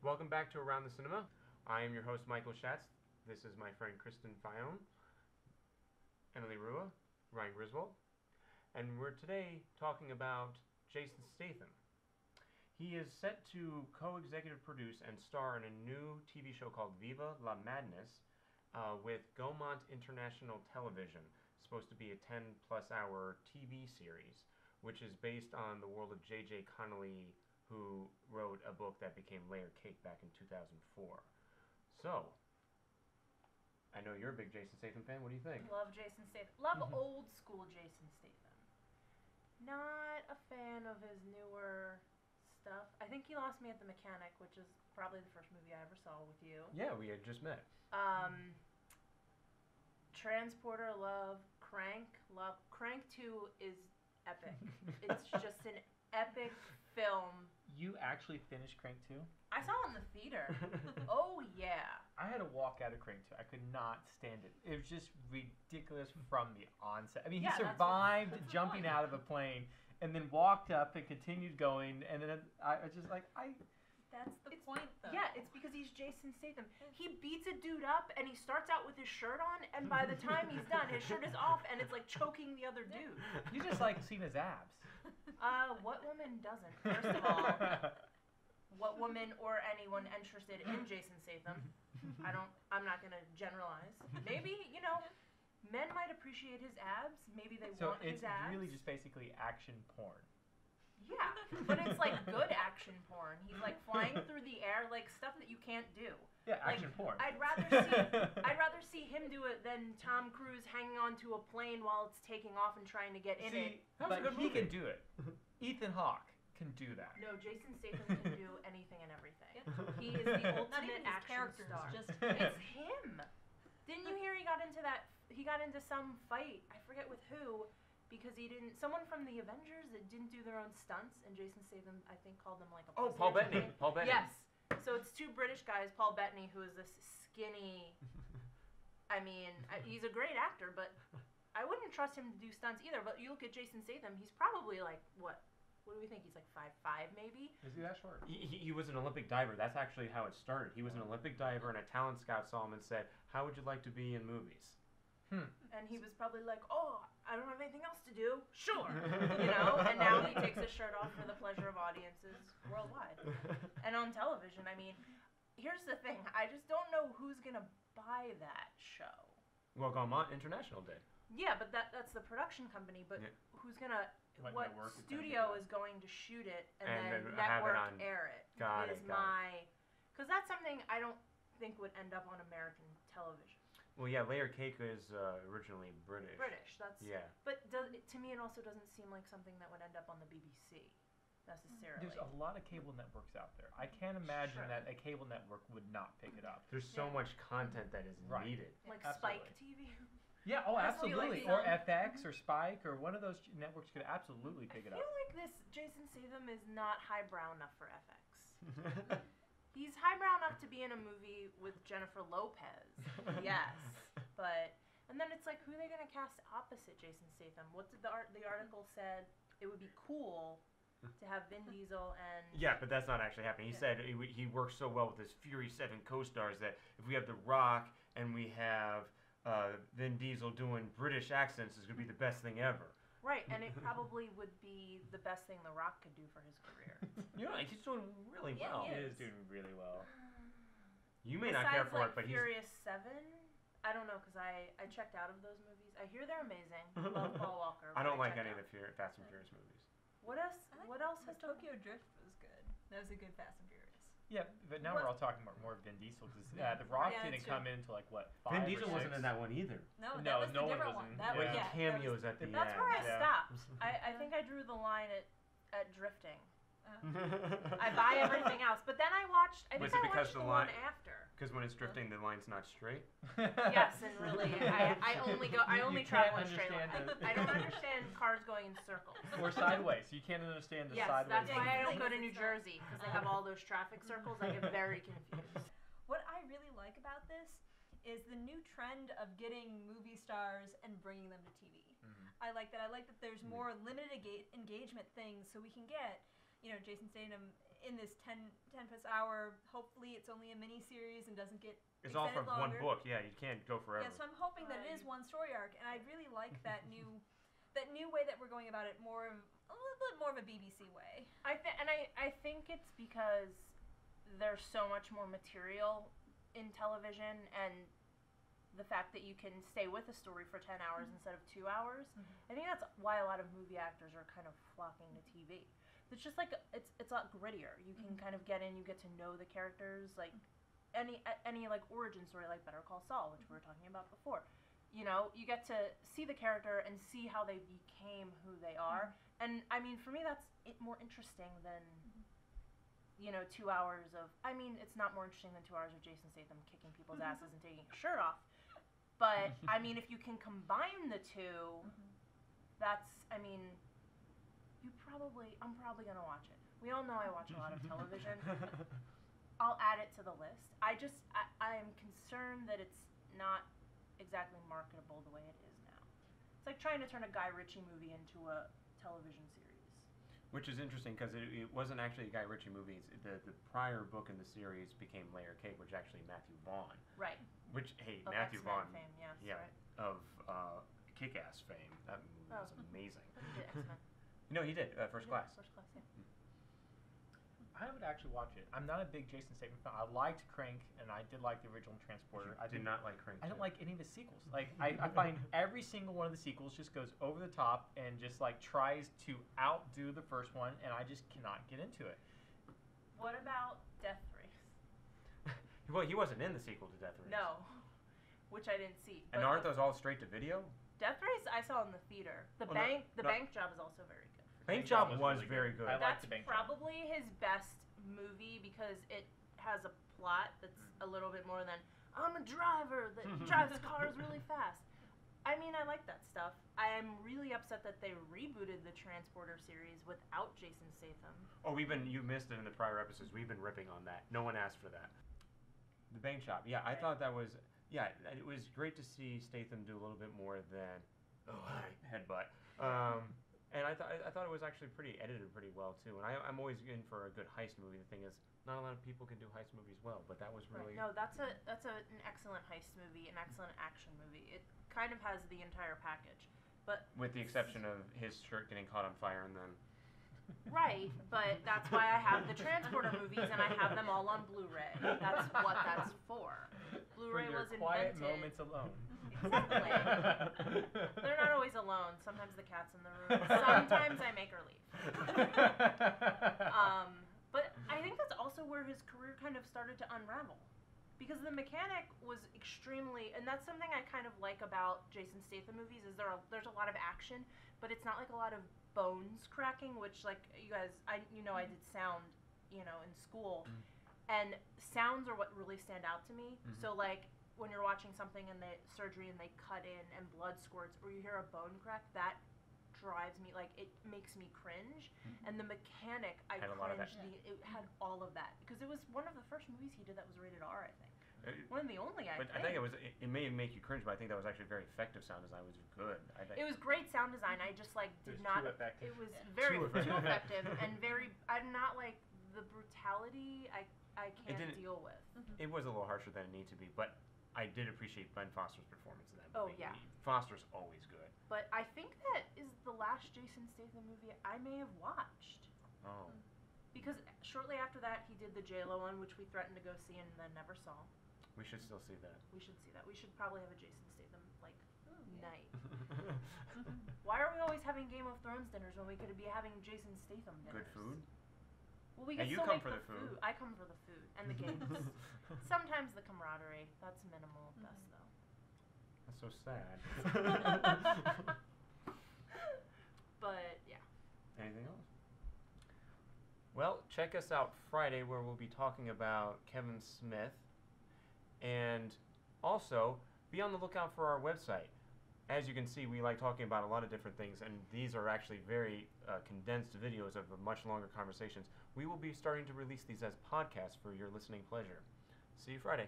Welcome back to Around the Cinema. I am your host, Michael Schatz. This is my friend Kristen Fione, Emily Rua, Ryan Griswold, and we're today talking about Jason Statham. He is set to co-executive produce and star in a new TV show called Viva La Madness with Gaumont International Television. It's supposed to be a 10-plus hour TV series, which is based on the world of J.J. Connolly, who wrote a book that became Layer Cake back in 2004. So, I know you're a big Jason Statham fan. What do you think? Love Jason Statham. Love old school Jason Statham. Not a fan of his newer stuff. I think he lost me at The Mechanic, which is probably the first movie I ever saw with you. Yeah, we had just met. Transporter, love. Crank, love. Crank 2 is epic. It's just an epic film. You actually finished Crank 2? I saw it in the theater. Oh, yeah. I had to walk out of Crank 2. I could not stand it. It was just ridiculous from the onset. I mean, he survived jumping out of a plane and then walked up and continued going. And then I was just like, That's the point, though. Yeah, it's because he's Jason Statham. He beats a dude up, and he starts out with his shirt on, and by the time he's done, his shirt is off, and it's like choking the other dude. You just like seeing his abs. What woman doesn't? First of all, what woman or anyone interested in Jason Statham? I'm not gonna generalize. Maybe, men might appreciate his abs. Maybe they want his abs. So it's really just basically action porn. Yeah, but it's like good action porn. He's like flying through the air, like stuff that you can't do. Yeah, action porn. I'd rather see him do it than Tom Cruise hanging onto a plane while it's taking off and trying to get in it. But he can do it. Ethan Hawke can do that. No, Jason Statham can do anything and everything. Yep. He is the ultimate action star. It's him. Didn't you hear he got into that? He got into some fight. I forget with who. Because someone from the Avengers that didn't do their own stunts, and Jason Statham, I think, called them like a pussy Paul or Bettany. something. Paul Bettany. Yes. So it's two British guys, Paul Bettany, who is this skinny, he's a great actor, but I wouldn't trust him to do stunts either. But you look at Jason Statham, he's probably like, what do we think? He's like 5'5", maybe? Is he that short? He was an Olympic diver. That's actually how it started. He was an Olympic diver, and a talent scout saw him and said, "How would you like to be in movies?" And he was probably like, "Oh, I don't have anything else to do. Sure." And now he takes his shirt off for the pleasure of audiences worldwide. And on television, here's the thing. I just don't know who's going to buy that show. Well, Gaumont International did. Yeah, but that's the production company. But who's going to... What studio is going to shoot it and then network air it? Got it. Because that's something I don't think would end up on American television. Well, yeah, Layer Cake is originally British. But to me, it also doesn't seem like something that would end up on the BBC, necessarily. There's a lot of cable networks out there. I can't imagine that a cable network would not pick it up. There's so much content that is needed. Like Spike TV? Yeah, absolutely. Or FX or Spike or one of those networks could absolutely pick it up. I feel like this Jason Statham is not highbrow enough for FX. He's highbrow enough to be in a movie with Jennifer Lopez, yes, and then it's like, who are they gonna cast opposite Jason Statham? What did the article said? It would be cool to have Vin Diesel and... Yeah, but that's not actually happening. He said he works so well with his Fury 7 co-stars that if we have The Rock and we have Vin Diesel doing British accents, it's gonna be the best thing ever. Right, and it probably would be the best thing The Rock could do for his career. He's doing really well. He is doing really well. You may not care for it, but Furious 7? I don't know, because I checked out of those movies. I hear they're amazing. Love Paul Walker. I don't like any of the Fast and Furious movies. What else has Tokyo Drift was good. That was a good Fast and Furious. Yeah, but now we're all talking about more Vin Diesel because The Rock didn't come into like what 5 Vin or Diesel 6? wasn't in that one either. No, that was the different one. That was cameos at the end. That's where I stopped. I think I drew the line at drifting. I buy everything else, but then I watched the one after. Because when it's drifting, the line's not straight. Yes, and really, I only travel in straight line. I don't understand cars going in circles. Or sideways. You can't understand the sideways. Yes, that's why I don't go to New Jersey, because they have all those traffic circles. I get very confused. What I really like about this is the new trend of getting movie stars and bringing them to TV. I like that. I like that there's more limited engagement things, so we can get, Jason Statham in this 10-plus hour. Hopefully, it's only a mini series and doesn't get. It's all from one longer. book. Yeah, you can't go forever. Yeah, so I'm hoping that it is one story arc, and I really like that new way that we're going about it. A little bit more of a BBC way. I think it's because there's so much more material in television, and the fact that you can stay with a story for 10 hours instead of 2 hours. I think that's why a lot of movie actors are kind of flocking to TV. It's just like it's a lot grittier. You can kind of get in, you get to know the characters, like any like origin story, like Better Call Saul, which we were talking about before. You know, you get to see the character and see how they became who they are. And I mean, for me, that's more interesting than 2 hours of. I mean, it's not more interesting than 2 hours of Jason Statham kicking people's asses and taking his shirt off. But I mean, if you can combine the two, that's. I mean, I'm probably gonna watch it. We all know I watch a lot of television. I'll add it to the list. I am concerned that it's not exactly marketable the way it is now. It's like trying to turn a Guy Ritchie movie into a television series. Which is interesting because it wasn't actually a Guy Ritchie movie. The prior book in the series became Layer Cake, which actually Matthew Vaughn. Right. Which, hey, Of Matthew X-Men Vaughn. fame, yes, yeah. right. Of Kick-Ass fame. That movie was amazing. He did X-Men. No, he did. First Class. First Class, yeah. I would actually watch it. I'm not a big Jason Statham fan. I liked Crank, and I did like the original Transporter. I did not like Crank. I don't like any of the sequels. Like I find every single one of the sequels just goes over the top and just like tries to outdo the first one, and I just cannot get into it. What about Death Race? Well, he wasn't in the sequel to Death Race. No, which I didn't see. And aren't those all straight to video? Death Race I saw in the theater. The bank job is also very good. Bank Job was very good. I liked That's the Bank Job. probably his best movie because it has a plot that's a little bit more than I'm a driver that drives cars really fast. I mean, I like that stuff. I am really upset that they rebooted the Transporter series without Jason Statham. Oh, you missed it in the prior episodes. We've been ripping on that. No one asked for that. The Bank Shop. Yeah, I thought that was. Yeah, it was great to see Statham do a little bit more than headbutt. And I thought it was actually edited pretty well too. And I'm always in for a good heist movie. The thing is, not a lot of people can do heist movies well, but that was really. Right. No, that's an excellent heist movie, an excellent action movie. It kind of has the entire package, but with the exception of his shirt getting caught on fire and then. Right, but that's why I have the Transporter movies and I have them all on Blu-ray. That's what that's for. Blu-ray for your was invented. Quiet moments alone. Exactly. They're not always alone. Sometimes the cat's in the room. Sometimes I make her leave. But I think that's also where his career kind of started to unravel. Because The Mechanic was extremely, and that's something I kind of like about Jason Statham movies, is there's a lot of action, but it's not like a lot of bones cracking, which like you guys, I did sound, in school, and sounds are what really stand out to me. So like when you're watching something in the surgery and they cut in and blood squirts, or you hear a bone crack, that drives me, like it makes me cringe. And The Mechanic, I cringed. It had all of that because it was one of the first movies he did that was rated R, I think. One of the only, I think. I think it may make you cringe, but I think that was actually very effective sound design. It was good. It was great sound design. I just did not. Too effective. It was very too effective and very. I'm not like the brutality. I can't deal with. It was a little harsher than it needed to be, but I did appreciate Ben Foster's performance in that movie. Oh yeah. Foster's always good. But I think that is the last Jason Statham movie I may have watched. Oh. Because shortly after that, he did the J-Lo one, which we threatened to go see and then never saw. We should still see that. We should see that. We should probably have a Jason Statham night. Why are we always having Game of Thrones dinners when we could be having Jason Statham dinners? Good food. Well, we And can you still come make for the the food. I come for the food and the games. Sometimes the camaraderie. That's minimal at best, though. That's so sad. But yeah. Anything else? Well, check us out Friday where we'll be talking about Kevin Smith. And also, be on the lookout for our website. As you can see, we like talking about a lot of different things, and these are actually very condensed videos of much longer conversations. We will be starting to release these as podcasts for your listening pleasure. See you Friday.